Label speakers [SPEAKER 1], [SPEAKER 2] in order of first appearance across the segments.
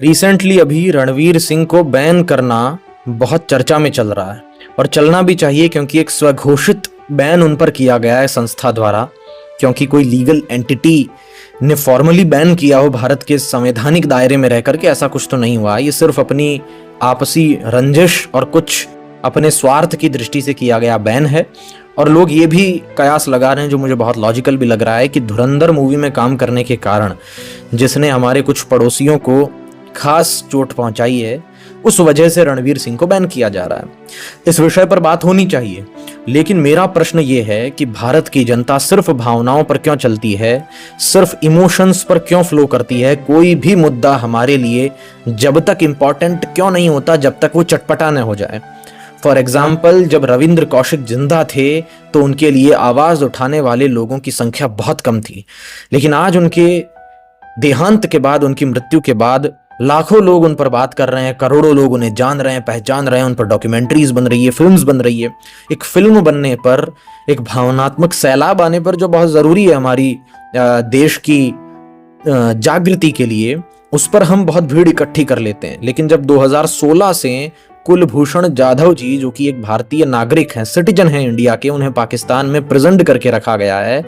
[SPEAKER 1] Recently अभी रणवीर सिंह को ban करना बहुत चर्चा में चल रहा है और चलना भी चाहिए, क्योंकि एक स्वघोषित बैन उन पर किया गया है संस्था द्वारा, क्योंकि कोई लीगल एंटिटी ने फॉर्मली बैन किया हो भारत के संवैधानिक दायरे में रह करके, ऐसा कुछ तो नहीं हुआ। ये सिर्फ अपनी आपसी रंजिश और कुछ अपने स्वार्थ की दृष्टि से किया गया बैन है। और लोग ये भी कयास लगा रहे हैं, जो मुझे बहुत लॉजिकल भी लग रहा है, कि धुरंधर मूवी में काम करने के कारण जिसने हमारे कुछ पड़ोसियों को खास चोट पहुंचाई है, उस वजह से रणवीर सिंह को बैन किया जा रहा है। इस विषय पर बात होनी चाहिए, लेकिन मेरा प्रश्न ये है कि भारत की जनता सिर्फ भावनाओं पर क्यों चलती है, सिर्फ इमोशंस पर क्यों फ्लो करती है। कोई भी मुद्दा हमारे लिए जब तक इंपॉर्टेंट क्यों नहीं होता जब तक वो चटपटा न हो जाए। फॉर एग्जाम्पल, जब रविंद्र कौशिक जिंदा थे तो उनके लिए आवाज उठाने वाले लोगों की संख्या बहुत कम थी, लेकिन आज उनके देहांत के बाद, उनकी मृत्यु के बाद लाखों लोग उन पर बात कर रहे हैं, करोड़ों लोग उन्हें जान रहे हैं, पहचान रहे हैं, उन पर डॉक्यूमेंट्रीज बन रही है, फिल्म्स बन रही है। एक फिल्म बनने पर, एक भावनात्मक सैलाब आने पर, जो बहुत जरूरी है हमारी देश की जागृति के लिए, उस पर हम बहुत भीड़ इकट्ठी कर लेते हैं। लेकिन जब 2016 से कुलभूषण जाधव जी, जो कि एक भारतीय नागरिक हैं, सिटीजन हैं इंडिया के, उन्हें पाकिस्तान में प्रेजेंट करके रखा गया है,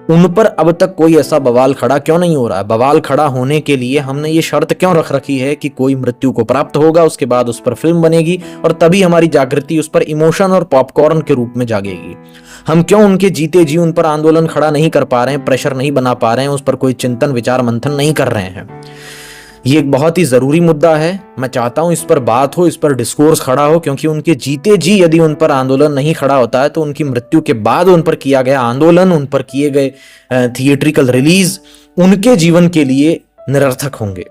[SPEAKER 1] उन पर अब तक कोई ऐसा बवाल खड़ा क्यों नहीं हो रहा है। बवाल खड़ा होने के लिए हमने ये शर्त क्यों रख रखी है कि कोई मृत्यु को प्राप्त होगा, उसके बाद उस पर फिल्म बनेगी और तभी हमारी जागृति उस पर इमोशन और पॉपकॉर्न के रूप में जागेगी। हम क्यों उनके जीते जी उन पर आंदोलन खड़ा नहीं कर पा रहे हैं, प्रेशर नहीं बना पा रहे हैं, उस पर कोई चिंतन विचार मंथन नहीं कर रहे हैं। ये एक बहुत ही जरूरी मुद्दा है। मैं चाहता हूं इस पर बात हो, इस पर डिस्कोर्स खड़ा हो, क्योंकि उनके जीते जी यदि उन पर आंदोलन नहीं खड़ा होता है तो उनकी मृत्यु के बाद उन पर किया गया आंदोलन, उन पर किए गए थिएट्रिकल रिलीज उनके जीवन के लिए निरर्थक होंगे।